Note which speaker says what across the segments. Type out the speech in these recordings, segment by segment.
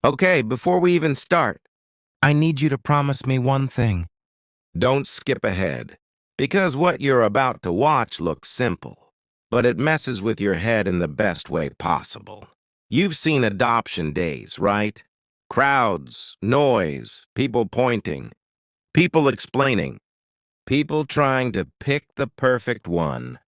Speaker 1: Okay, before we even start, I need you to promise me one thing. Don't skip ahead, because what you're about to watch looks simple, but it messes with your head in the best way possible. You've seen adoption days, right? Crowds, noise, people pointing, people explaining, people trying to pick the perfect one.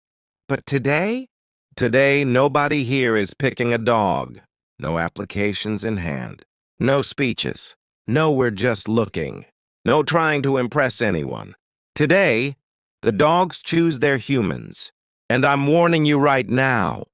Speaker 1: But today? Today, nobody here is picking a dog. No applications in hand. No speeches. No, we're just looking. No trying to impress anyone. Today, the dogs choose their humans. And I'm warning you right now,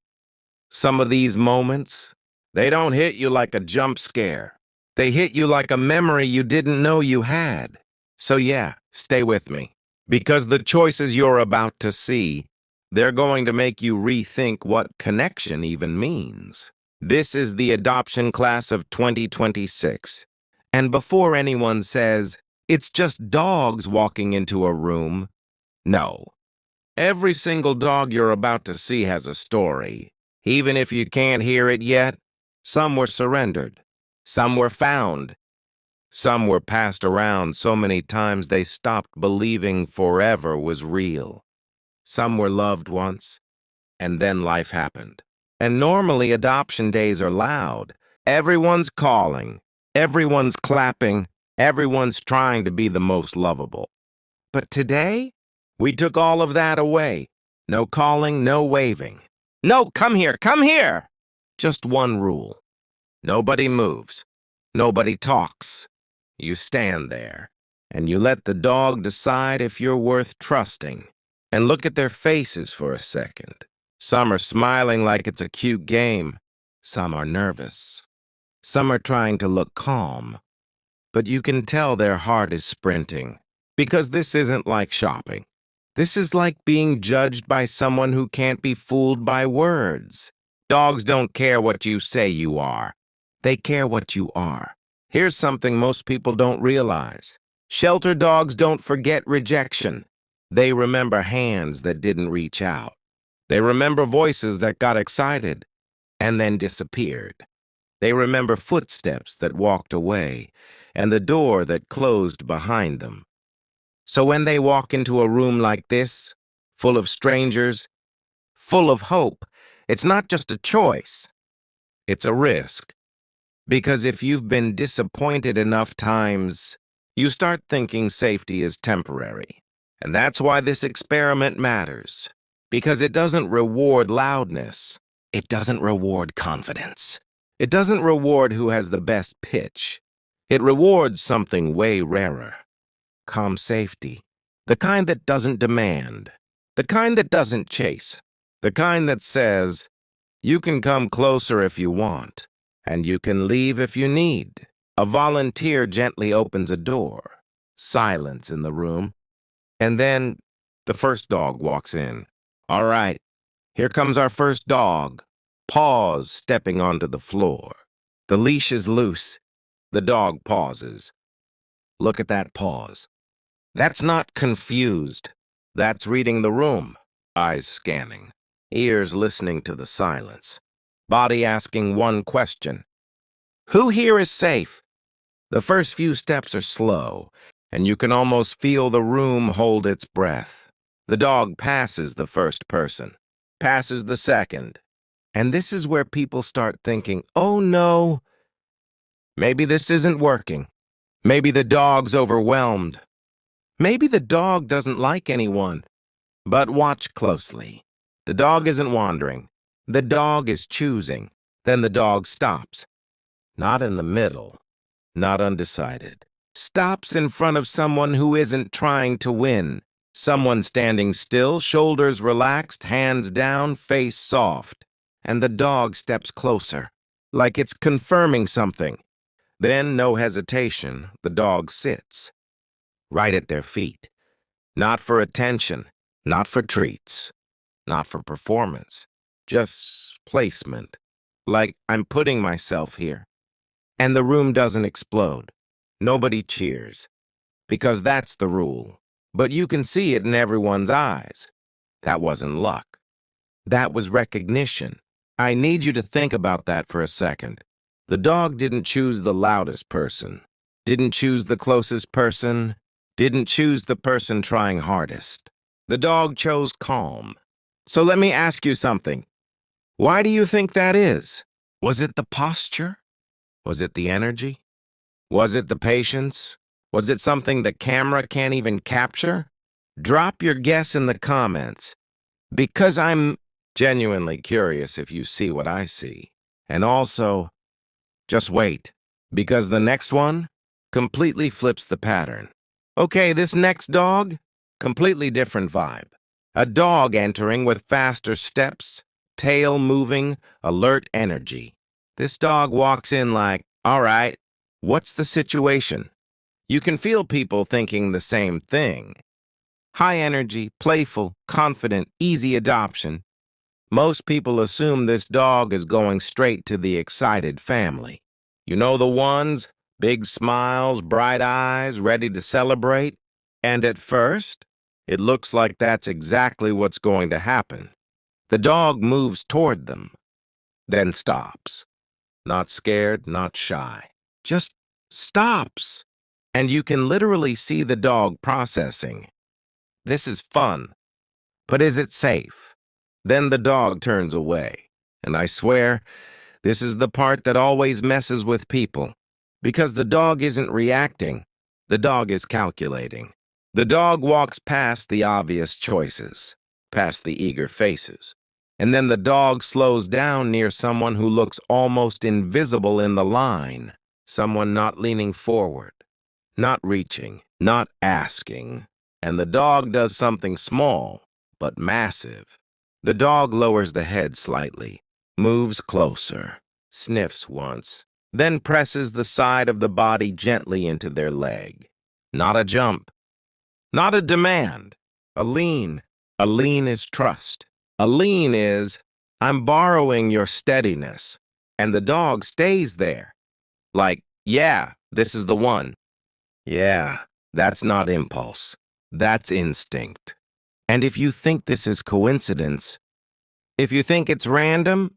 Speaker 1: some of these moments, they don't hit you like a jump scare. They hit you like a memory you didn't know you had. So yeah, stay with me. Because the choices you're about to see, they're going to make you rethink what connection even means. This is the adoption class of 2026. And before anyone says, it's just dogs walking into a room, no. Every single dog you're about to see has a story. Even if you can't hear it yet, some were surrendered. Some were found. Some were passed around so many times they stopped believing forever was real. Some were loved once, and then life happened. And normally adoption days are loud. Everyone's calling, everyone's clapping, everyone's trying to be the most lovable. But today, we took all of that away. No calling, no waving. No, come here, come here! Just one rule. Nobody moves. Nobody talks. You stand there, and you let the dog decide if you're worth trusting. And look at their faces for a second. Some are smiling like it's a cute game. Some are nervous. Some are trying to look calm. But you can tell their heart is sprinting. Because this isn't like shopping. This is like being judged by someone who can't be fooled by words. Dogs don't care what you say you are. They care what you are. Here's something most people don't realize. Shelter dogs don't forget rejection. They remember hands that didn't reach out. They remember voices that got excited and then disappeared. They remember footsteps that walked away and the door that closed behind them. So when they walk into a room like this, full of strangers, full of hope, it's not just a choice. It's a risk. Because if you've been disappointed enough times, you start thinking safety is temporary. And that's why this experiment matters. Because it doesn't reward loudness. It doesn't reward confidence. It doesn't reward who has the best pitch. It rewards something way rarer. Calm safety. The kind that doesn't demand. The kind that doesn't chase. The kind that says, you can come closer if you want. And you can leave if you need. A volunteer gently opens a door. Silence in the room. And then the first dog walks in. All right, here comes our first dog. Paws stepping onto the floor. The leash is loose. The dog pauses. Look at that pause. That's not confused. That's reading the room. Eyes scanning. Ears listening to the silence. Body asking one question. Who here is safe? The first few steps are slow, and you can almost feel the room hold its breath. The dog passes the first person, passes the second. And this is where people start thinking, oh no, maybe this isn't working. Maybe the dog's overwhelmed. Maybe the dog doesn't like anyone. But watch closely. The dog isn't wandering. The dog is choosing. Then the dog stops. Not in the middle. Not undecided. Stops in front of someone who isn't trying to win. Someone standing still, shoulders relaxed, hands down, face soft. And the dog steps closer, like it's confirming something. Then, no hesitation, the dog sits. Right at their feet. Not for attention. Not for treats. Not for performance. Just placement. Like I'm putting myself here. And the room doesn't explode. Nobody cheers. Because that's the rule. But you can see it in everyone's eyes. That wasn't luck. That was recognition. I need you to think about that for a second. The dog didn't choose the loudest person, didn't choose the closest person, didn't choose the person trying hardest. The dog chose calm. So let me ask you something. Why do you think that is? Was it the posture? Was it the energy? Was it the patience? Was it something the camera can't even capture? Drop your guess in the comments, because I'm genuinely curious if you see what I see. And also, just wait, because the next one completely flips the pattern. Okay, this next dog, completely different vibe. A dog entering with faster steps, tail moving, alert energy. This dog walks in like, all right, what's the situation? You can feel people thinking the same thing. High energy, playful, confident, easy adoption. Most people assume this dog is going straight to the excited family. You know the ones, big smiles, bright eyes, ready to celebrate? And at first, it looks like that's exactly what's going to happen. The dog moves toward them, then stops. Not scared, not shy. Just stops. And you can literally see the dog processing. This is fun, but is it safe? Then the dog turns away. And I swear, this is the part that always messes with people. Because the dog isn't reacting, the dog is calculating. The dog walks past the obvious choices, past the eager faces. And then the dog slows down near someone who looks almost invisible in the line. Someone not leaning forward, not reaching, not asking. And the dog does something small, but massive. The dog lowers the head slightly, moves closer, sniffs once, then presses the side of the body gently into their leg. Not a jump, not a demand, a lean. A lean is trust. A lean is, I'm borrowing your steadiness. And the dog stays there. Like, yeah, this is the one. Yeah, that's not impulse. That's instinct. And if you think this is coincidence, if you think it's random,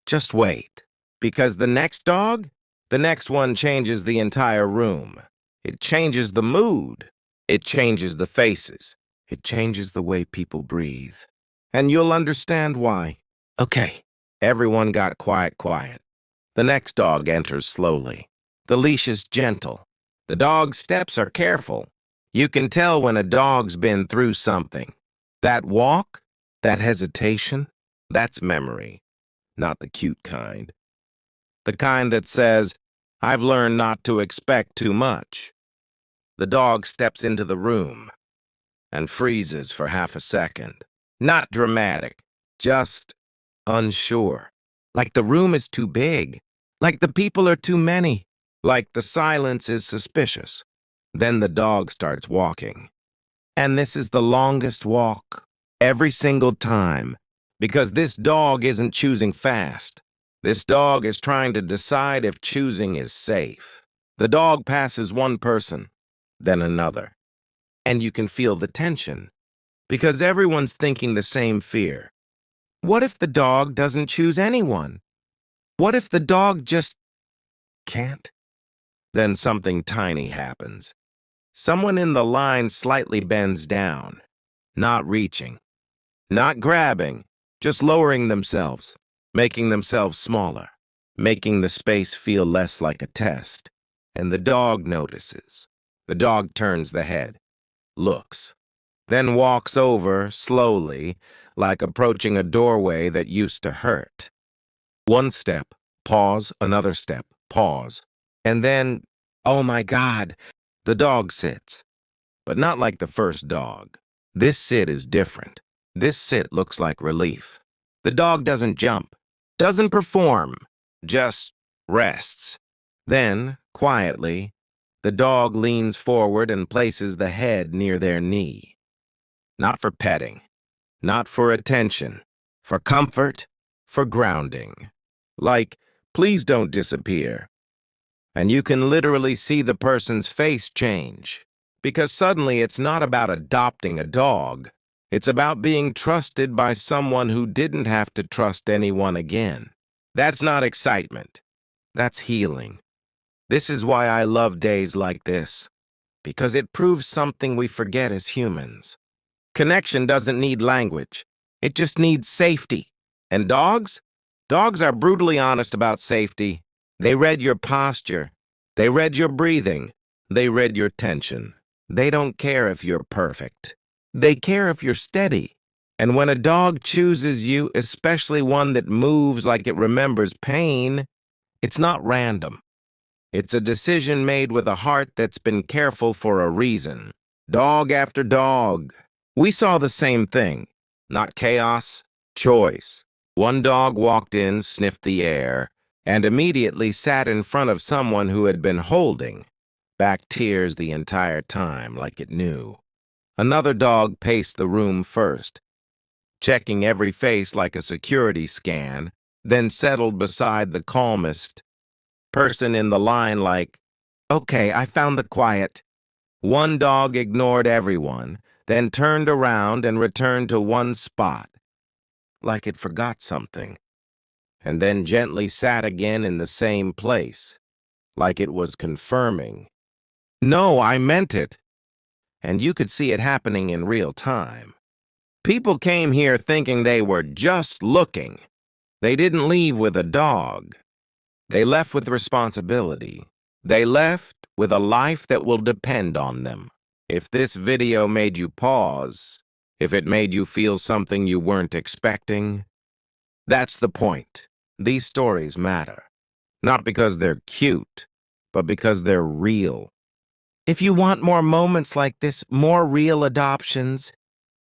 Speaker 1: just wait. Because the next one changes the entire room. It changes the mood. It changes the faces. It changes the way people breathe. And you'll understand why. Okay, everyone got quiet. The next dog enters slowly. The leash is gentle. The dog's steps are careful. You can tell when a dog's been through something. That walk, that hesitation, that's memory, not the cute kind. The kind that says, I've learned not to expect too much. The dog steps into the room and freezes for half a second. Not dramatic, just unsure. Like the room is too big. Like the people are too many. Like the silence is suspicious. Then the dog starts walking. And this is the longest walk every single time, because this dog isn't choosing fast. This dog is trying to decide if choosing is safe. The dog passes one person, then another. And you can feel the tension, because everyone's thinking the same fear. What if the dog doesn't choose anyone? What if the dog just can't? Then something tiny happens. Someone in the line slightly bends down, not reaching, not grabbing, just lowering themselves, making themselves smaller, making the space feel less like a test. And the dog notices. The dog turns the head, looks, then walks over slowly, like approaching a doorway that used to hurt. One step, pause, another step, pause. And then, oh my God, the dog sits. But not like the first dog. This sit is different. This sit looks like relief. The dog doesn't jump, doesn't perform, just rests. Then, quietly, the dog leans forward and places the head near their knee. Not for petting, not for attention, for comfort, for grounding. Like, please don't disappear. And you can literally see the person's face change. Because suddenly it's not about adopting a dog. It's about being trusted by someone who didn't have to trust anyone again. That's not excitement. That's healing. This is why I love days like this, because it proves something we forget as humans. Connection doesn't need language. It just needs safety. And dogs? Dogs are brutally honest about safety. They read your posture. They read your breathing. They read your tension. They don't care if you're perfect. They care if you're steady. And when a dog chooses you, especially one that moves like it remembers pain, it's not random. It's a decision made with a heart that's been careful for a reason. Dog after dog. We saw the same thing. Not chaos, choice. One dog walked in, sniffed the air, and immediately sat in front of someone who had been holding back tears the entire time like it knew. Another dog paced the room first, checking every face like a security scan, then settled beside the calmest person in the line like, "Okay, I found the quiet." One dog ignored everyone, then turned around and returned to one spot, like it forgot something, and then gently sat again in the same place, like it was confirming, "No, I meant it." And you could see it happening in real time. People came here thinking they were just looking. They didn't leave with a dog. They left with responsibility. They left with a life that will depend on them. If this video made you pause, if it made you feel something you weren't expecting, that's the point. These stories matter. Not because they're cute, but because they're real. If you want more moments like this, more real adoptions,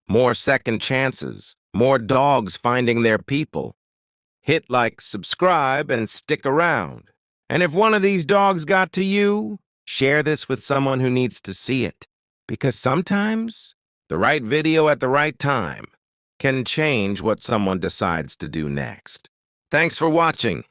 Speaker 1: more second chances, more dogs finding their people, hit like, subscribe, and stick around. And if one of these dogs got to you, share this with someone who needs to see it. Because sometimes the right video at the right time can change what someone decides to do next. Thanks for watching.